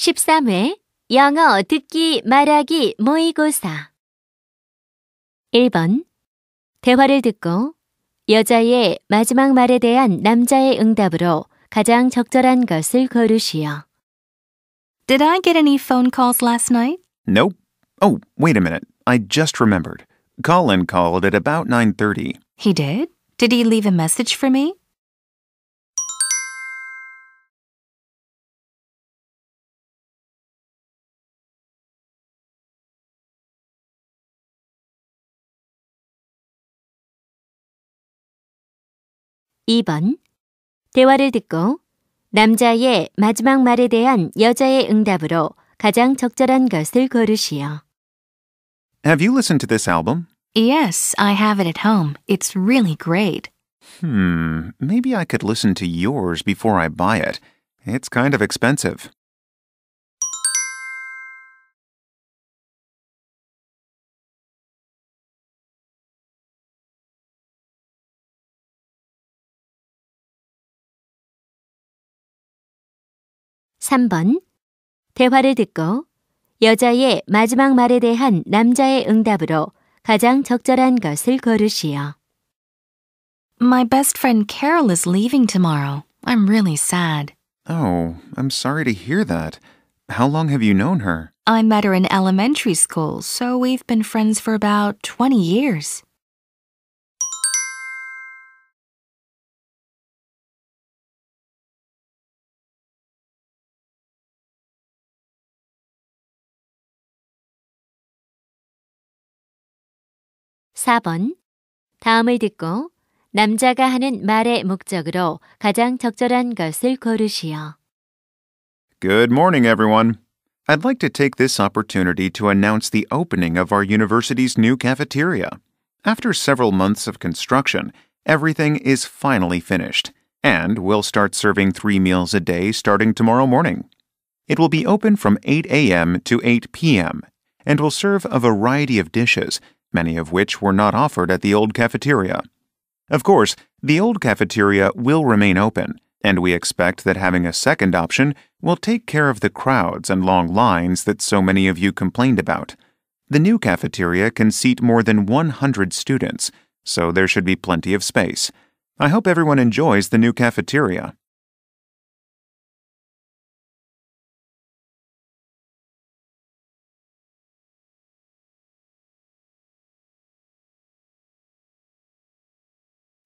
13회 영어 듣기 말하기 모의고사 1번 대화를 듣고 여자의 마지막 말에 대한 남자의 응답으로 가장 적절한 것을 고르시오. Did I get any phone calls last night? Nope. Oh, wait a minute. I just remembered. Colin called at about 9:30. He did? Did he leave a message for me? (2번) 대화를 듣고 남자의 마지막 말에 대한 여자의 응답으로 가장 적절한 것을 고르시오. Have you listened to this album? Yes, I have it at home. It's really great. Maybe I could listen to yours before I buy it. It's kind of expensive. (3번) 대화를 듣고 여자의 마지막 말에 대한 남자의 응답으로 가장 적절한 것을 고르시오. My best friend Carol is leaving tomorrow. I'm really sad. Oh, I'm sorry to hear that. How long have you known her? I met her in elementary school, so we've been friends for about 20 years. (4번) 다음을 듣고 남자가 하는 말의 목적으로 가장 적절한 것을 고르시오. Good morning, everyone. I'd like to take this opportunity to announce the opening of our university's new cafeteria. After several months of construction, everything is finally finished, and we'll start serving 3 meals a day starting tomorrow morning. It will be open from 8 a.m. to 8 p.m., and will serve a variety of dishes, many of which were not offered at the old cafeteria. Of course, the old cafeteria will remain open, and we expect that having a second option will take care of the crowds and long lines that so many of you complained about. The new cafeteria can seat more than 100 students, so there should be plenty of space. I hope everyone enjoys the new cafeteria.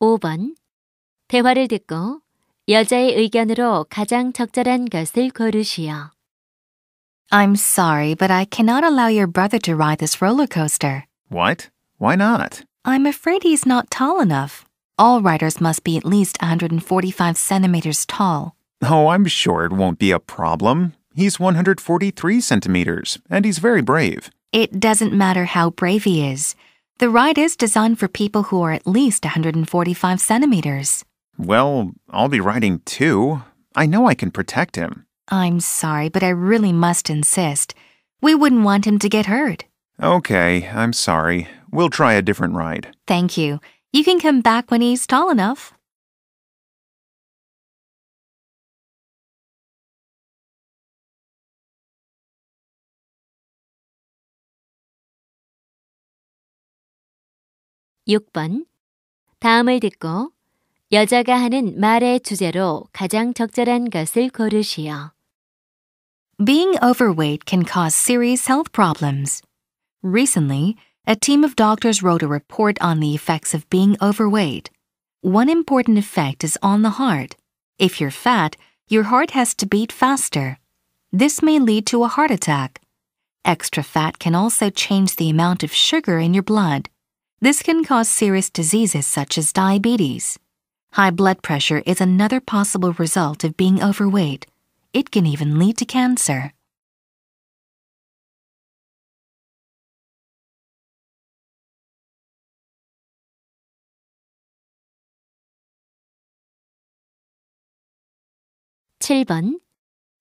(5번) 대화를 듣고 여자의 의견으로 가장 적절한 것을 고르시오. I'm sorry, but I cannot allow your brother to ride this roller coaster. What? Why not? I'm afraid he's not tall enough. All riders must be at least 145 centimeters tall. Oh, I'm sure it won't be a problem. He's 143 centimeters, and he's very brave. It doesn't matter how brave he is. The ride is designed for people who are at least 145 centimeters. Well, I'll be riding too. I know I can protect him. I'm sorry, but I really must insist. We wouldn't want him to get hurt. Okay, I'm sorry. We'll try a different ride. Thank you. You can come back when he's tall enough. (6번) 다음을 듣고 여자가 하는 말의 주제로 가장 적절한 것을 고르시오. Being overweight can cause serious health problems. Recently, a team of doctors wrote a report on the effects of being overweight. One important effect is on the heart. If you're fat, your heart has to beat faster. This may lead to a heart attack. Extra fat can also change the amount of sugar in your blood. This can cause serious diseases such as diabetes. High blood pressure is another possible result of being overweight. It can even lead to cancer. (7번)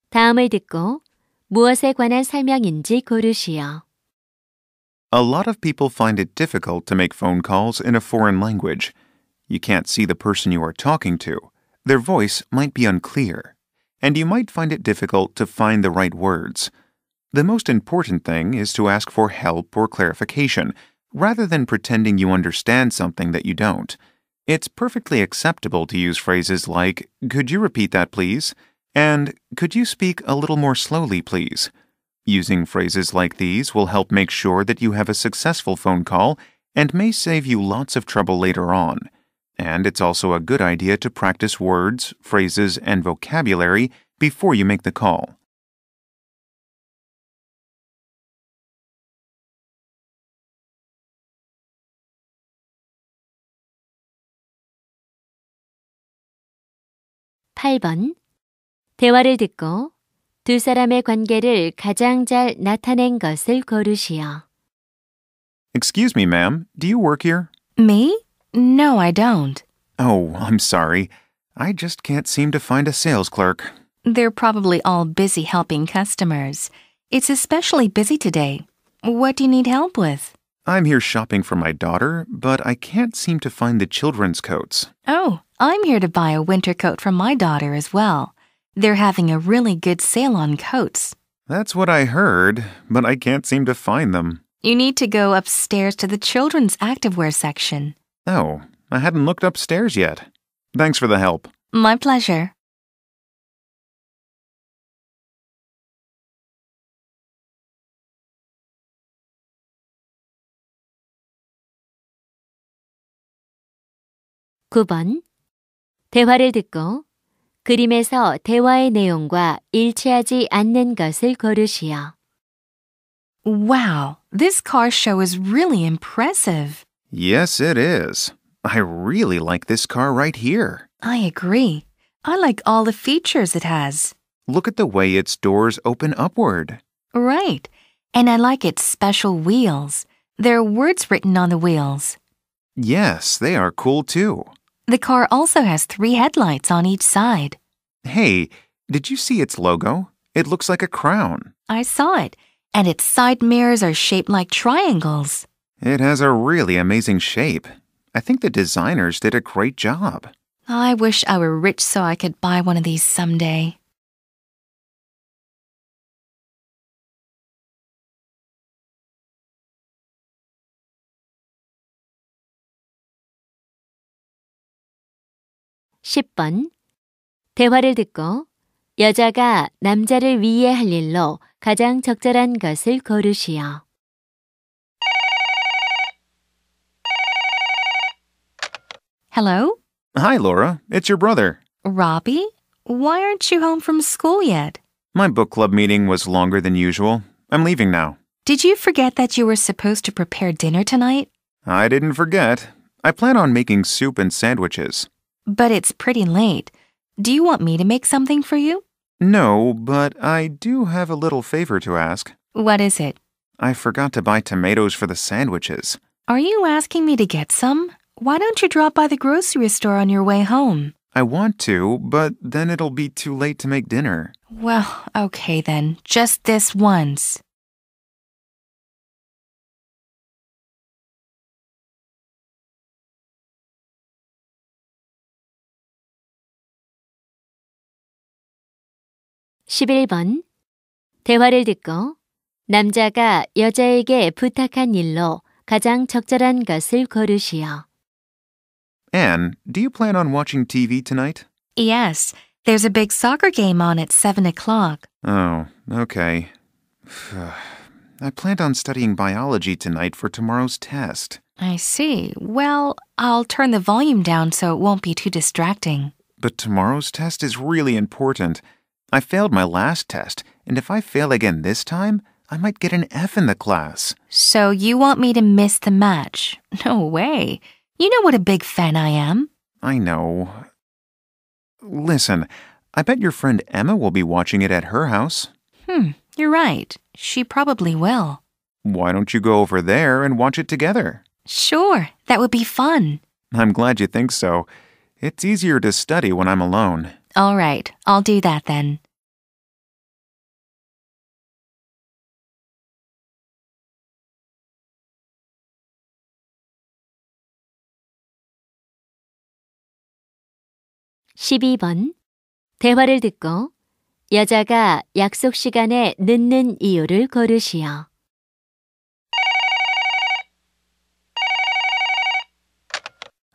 다음을 듣고 무엇에 관한 설명인지 고르시오. A lot of people find it difficult to make phone calls in a foreign language. You can't see the person you are talking to. Their voice might be unclear. and you might find it difficult to find the right words. The most important thing is to ask for help or clarification, rather than pretending you understand something that you don't. It's perfectly acceptable to use phrases like, "Could you repeat that, please?" and "Could you speak a little more slowly, please?" Using phrases like these will help make sure that you have a successful phone call and may save you lots of trouble later on. And it's also a good idea to practice words, phrases, and vocabulary before you make the call. (8번) 대화를 듣고 두 사람의 관계를 가장 잘 나타낸 것을 고르시오. Excuse me, ma'am, do you work here? Me? No, I don't. Oh, I'm sorry. I just can't seem to find a sales clerk. They're probably all busy helping customers. It's especially busy today. What do you need help with? I'm here shopping for my daughter, but I can't seem to find the children's coats. Oh, I'm here to buy a winter coat for my daughter as well. They're having a really good sale on coats. That's what I heard, but I can't seem to find them. You need to go upstairs to the children's activewear section. Oh, I hadn't looked upstairs yet. Thanks for the help. My pleasure. (9번) 대화를 듣고 그림에서 대화의 내용과 일치하지 않는 것을 고르시오. Wow, this car show is really impressive. Yes, it is. I really like this car right here. I agree. I like all the features it has. Look at the way its doors open upward. Right. And I like its special wheels. There are words written on the wheels. Yes, they are cool too. The car also has 3 headlights on each side. Hey, did you see its logo? It looks like a crown. I saw it, and its side mirrors are shaped like triangles. It has a really amazing shape. I think the designers did a great job. I wish I were rich so I could buy one of these someday. (10번) 대화를 듣고 여자가 남자를 위해 할 일로 가장 적절한 것을 고르시오. Hello? Hi, Laura. It's your brother. Robbie? Why aren't you home from school yet? My book club meeting was longer than usual. I'm leaving now. Did you forget that you were supposed to prepare dinner tonight? I didn't forget. I plan on making soup and sandwiches. But it's pretty late. Do you want me to make something for you? No, but I do have a little favor to ask. What is it? I forgot to buy tomatoes for the sandwiches. Are you asking me to get some? Why don't you drop by the grocery store on your way home? I want to, but then it'll be too late to make dinner. Well, okay then. Just this once. (11번) 대화를 듣고 남자가 여자에게 부탁한 일로 가장 적절한 것을 고르시오. Anne, do you plan on watching TV tonight? Yes, there's a big soccer game on at 7 o'clock. Oh, okay. I planned on studying biology tonight for tomorrow's test. I see. Well, I'll turn the volume down so it won't be too distracting. But tomorrow's test is really important. I failed my last test, and if I fail again this time, I might get an F in the class. So you want me to miss the match? No way. You know what a big fan I am. I know. Listen, I bet your friend Emma will be watching it at her house. You're right. She probably will. Why don't you go over there and watch it together? Sure, that would be fun. I'm glad you think so. It's easier to study when I'm alone. All right, I'll do that then. (12번) 대화를 듣고 여자가 약속 시간에 늦는 이유를 고르시오.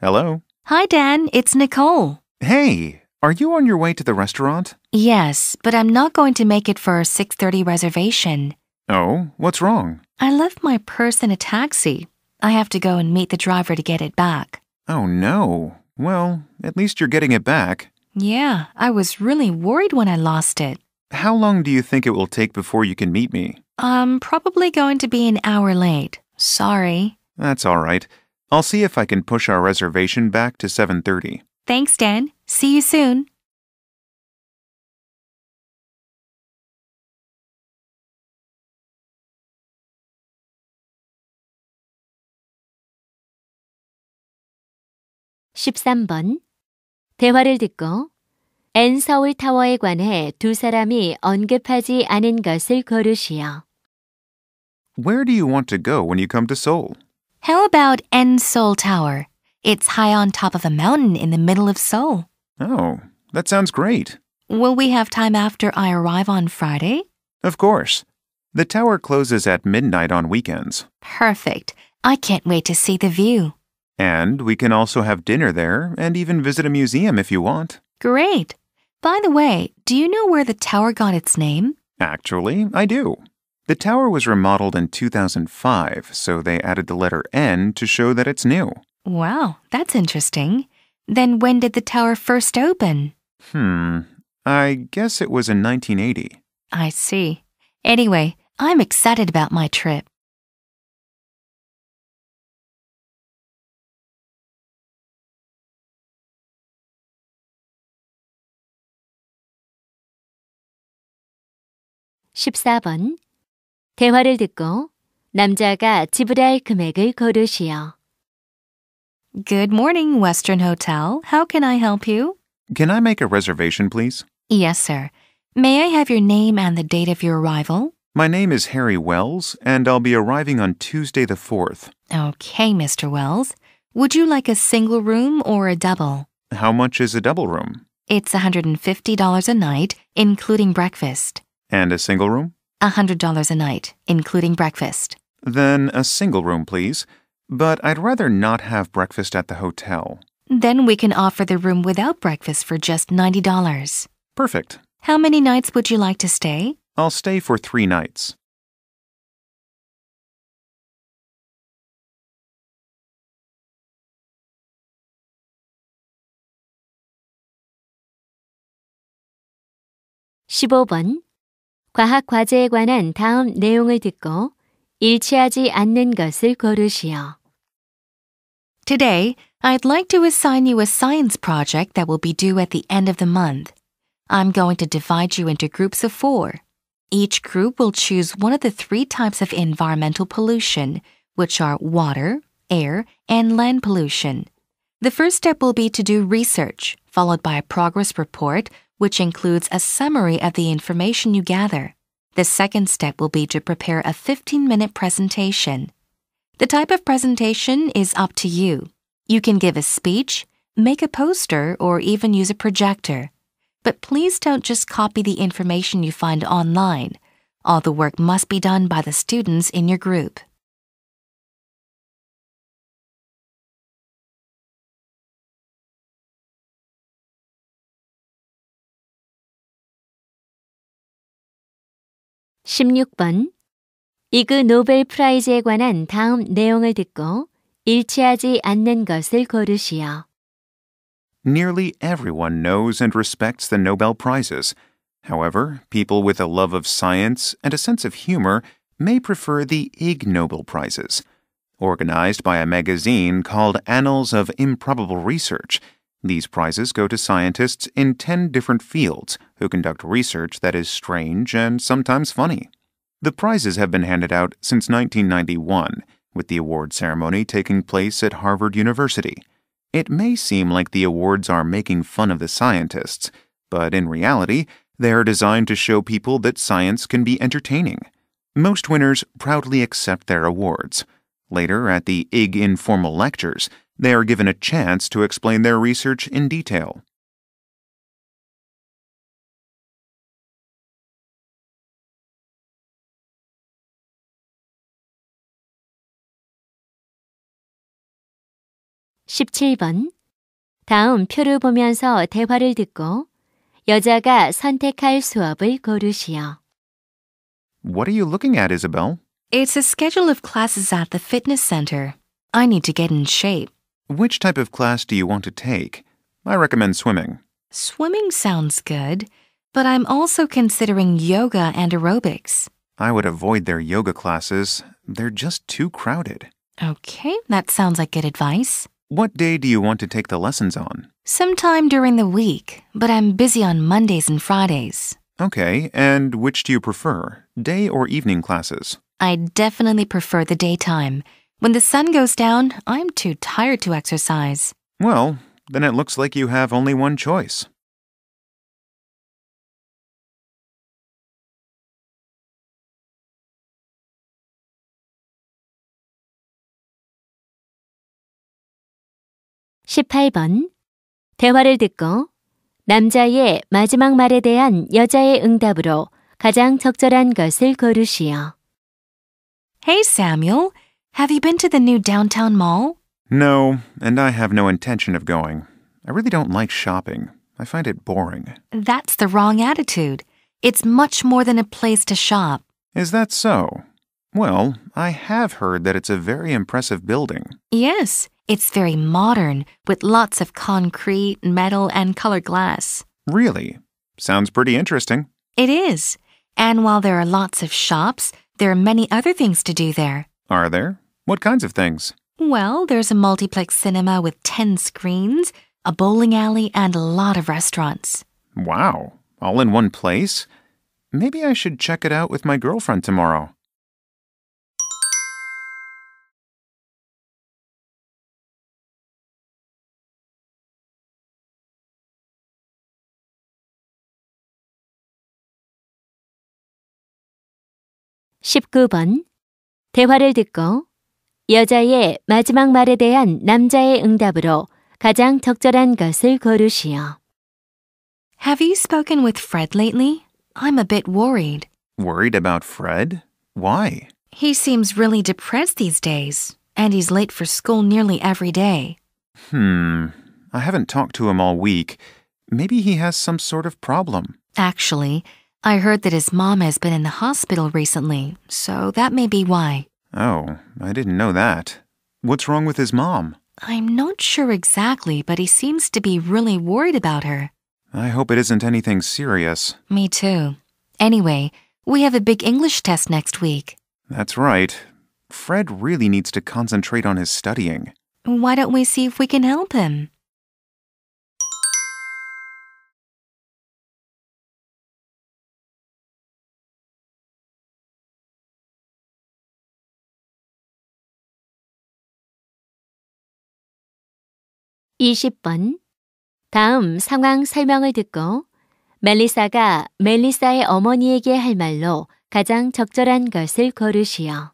Hello? Hi, Dan. It's Nicole. Hey, are you on your way to the restaurant? Yes, but I'm not going to make it for our 6:30 reservation. Oh, what's wrong? I left my purse in a taxi. I have to go and meet the driver to get it back. Oh, no. Well, at least you're getting it back. Yeah, I was really worried when I lost it. How long do you think it will take before you can meet me? I'm probably going to be an hour late. Sorry. That's all right. I'll see if I can push our reservation back to 7:30. Thanks, Dan. See you soon. (13번) 대화를 듣고 N 서울타워에 관해 두 사람이 언급하지 않은 것을 고르시오. Where do you want to go when you come to Seoul? How about N Seoul Tower? It's high on top of a mountain in the middle of Seoul. Oh, that sounds great. Will we have time after I arrive on Friday? Of course. The tower closes at midnight on weekends. Perfect. I can't wait to see the view. And we can also have dinner there and even visit a museum if you want. Great. By the way, do you know where the tower got its name? Actually, I do. The tower was remodeled in 2005, so they added the letter N to show that it's new. Wow, that's interesting. Then when did the tower first open? I guess it was in 1980. I see. Anyway, I'm excited about my trip. (14번) 대화를 듣고 남자가 지불할 금액을 고르시오. Good morning, Western Hotel. How can I help you? Can I make a reservation, please? Yes, sir. May I have your name and the date of your arrival? My name is Harry Wells, and I'll be arriving on Tuesday the 4th. Okay, Mr. Wells. Would you like a single room or a double? How much is a double room? It's $150 a night, including breakfast. And a single room? $100 a night, including breakfast. Then a single room, please. But I'd rather not have breakfast at the hotel. Then we can offer the room without breakfast for just $90. Perfect. How many nights would you like to stay? I'll stay for 3 nights. (15번) 과학 과제에 관한 다음 내용을 듣고 일치하지 않는 것을 고르시오. Today, I'd like to assign you a science project that will be due at the end of the month. I'm going to divide you into groups of 4. Each group will choose one of the 3 types of environmental pollution, which are water, air, and land pollution. The first step will be to do research, followed by a progress report, which includes a summary of the information you gather. The second step will be to prepare a 15-minute presentation. The type of presentation is up to you. You can give a speech, make a poster, or even use a projector. But please don't just copy the information you find online. All the work must be done by the students in your group. (16번) 이그 노벨 프라이즈에 관한 다음 내용을 듣고 일치하지 않는 것을 고르시오. Nearly everyone knows and respects the Nobel Prizes. However, people with a love of science and a sense of humor may prefer the Ig Nobel Prizes. Organized by a magazine called Annals of Improbable Research, these prizes go to scientists in 10 different fields who conduct research that is strange and sometimes funny. The prizes have been handed out since 1991, with the award ceremony taking place at Harvard University. It may seem like the awards are making fun of the scientists, but in reality, they are designed to show people that science can be entertaining. Most winners proudly accept their awards. Later, at the Ig informal lectures, they are given a chance to explain their research in detail. 17번. 다음 표를 보면서 대화를 듣고 여자가 선택할 수업을 고르시오. What are you looking at, Isabel? It's a schedule of classes at the fitness center. I need to get in shape. Which type of class do you want to take? I recommend swimming. Swimming sounds good, but I'm also considering yoga and aerobics. I would avoid their yoga classes. They're just too crowded. Okay, that sounds like good advice. What day do you want to take the lessons on? Sometime during the week, but I'm busy on Mondays and Fridays. Okay, and which do you prefer, day or evening classes? I definitely prefer the daytime. When the sun goes down, I'm too tired to exercise. Well, then it looks like you have only one choice. (18번) 대화를 듣고 남자의 마지막 말에 대한 여자의 응답으로 가장 적절한 것을 고르시오. Hey, Samuel. Have you been to the new downtown mall? No, and I have no intention of going. I really don't like shopping. I find it boring. That's the wrong attitude. It's much more than a place to shop. Is that so? Well, I have heard that it's a very impressive building. Yes, it's very modern with lots of concrete, metal, and colored glass. Really? Sounds pretty interesting. It is. And while there are lots of shops, there are many other things to do there. Are there? What kinds of things? Well, there's a multiplex cinema with 10 screens, a bowling alley, and a lot of restaurants. Wow, all in one place? Maybe I should check it out with my girlfriend tomorrow. (19번) 대화를 듣고 여자의 마지막 말에 대한 남자의 응답으로 가장 적절한 것을 고르시오. Have you spoken with Fred lately? I'm a bit worried. Worried about Fred? Why? He seems really depressed these days, and he's late for school nearly every day. I haven't talked to him all week. Maybe he has some sort of problem. Actually, I heard that his mom has been in the hospital recently, so that may be why. Oh, I didn't know that. What's wrong with his mom? I'm not sure exactly, but he seems to be really worried about her. I hope it isn't anything serious. Me too. Anyway, we have a big English test next week. That's right. Fred really needs to concentrate on his studying. Why don't we see if we can help him? (20번) 다음 상황 설명을 듣고 멜리사가 멜리사의 어머니에게 할 말로 가장 적절한 것을 고르시오.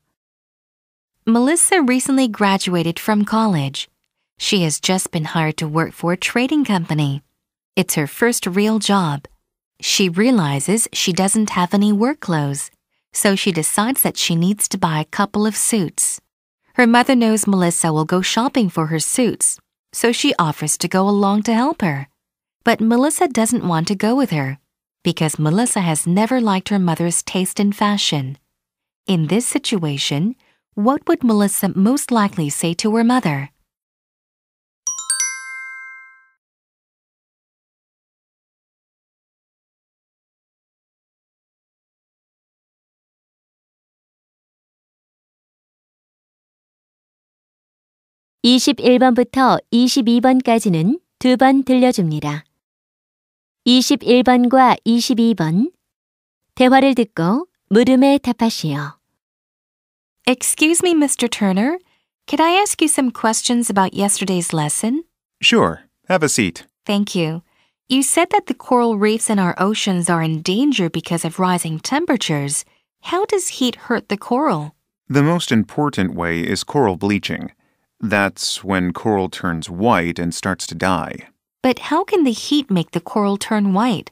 Melissa recently graduated from college. She has just been hired to work for a trading company. It's her first real job. She realizes she doesn't have any work clothes, so she decides that she needs to buy a couple of suits. Her mother knows Melissa will go shopping for her suits, so she offers to go along to help her. But Melissa doesn't want to go with her because Melissa has never liked her mother's taste in fashion. In this situation, what would Melissa most likely say to her mother? (21번부터 22번까지는 두 번 들려줍니다. 21번과 22번 대화를 듣고 물음에 답하시오. Excuse me, Mr. Turner. Could I ask you some questions about yesterday's lesson? Sure, have a seat. Thank you. You said that the coral reefs in our oceans are in danger because of rising temperatures. How does heat hurt the coral? The most important way is coral bleaching. That's when coral turns white and starts to die. But how can the heat make the coral turn white?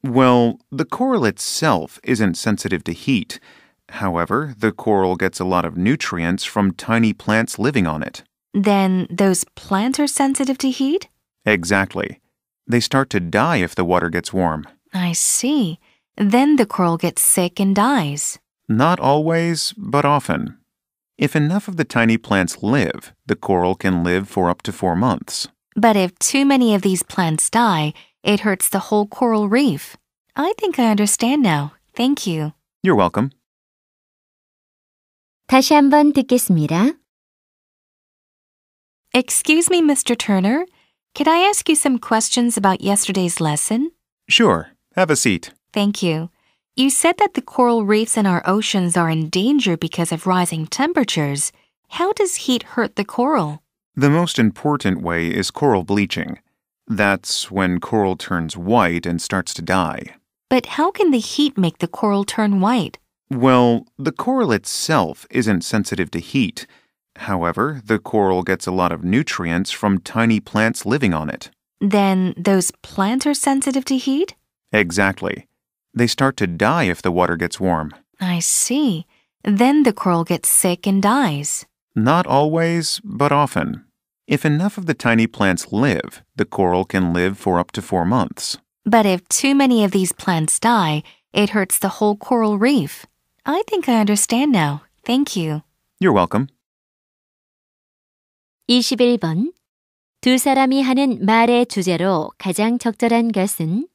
Well, the coral itself isn't sensitive to heat. However, the coral gets a lot of nutrients from tiny plants living on it. Then those plants are sensitive to heat? Exactly. They start to die if the water gets warm. I see. Then the coral gets sick and dies. Not always, but often. If enough of the tiny plants live, the coral can live for up to 4 months. But if too many of these plants die, it hurts the whole coral reef. I think I understand now. Thank you. You're welcome. 다시 한번 듣겠습니다. Excuse me, Mr. Turner. Could I ask you some questions about yesterday's lesson? Sure. Have a seat. Thank you. You said that the coral reefs in our oceans are in danger because of rising temperatures. How does heat hurt the coral? The most important way is coral bleaching. That's when coral turns white and starts to die. But how can the heat make the coral turn white? Well, the coral itself isn't sensitive to heat. However, the coral gets a lot of nutrients from tiny plants living on it. Then those plants are sensitive to heat? Exactly. They start to die if the water gets warm. I see. Then the coral gets sick and dies. Not always, but often. If enough of the tiny plants live, the coral can live for up to 4 months. But if too many of these plants die, it hurts the whole coral reef. I think I understand now. Thank you. You're welcome. 21번. 두 사람이 하는 말의 주제로 가장 적절한 것은?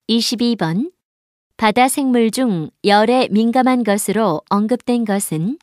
(22번) 바다 생물 중 열에 민감한 것으로 언급된 것은?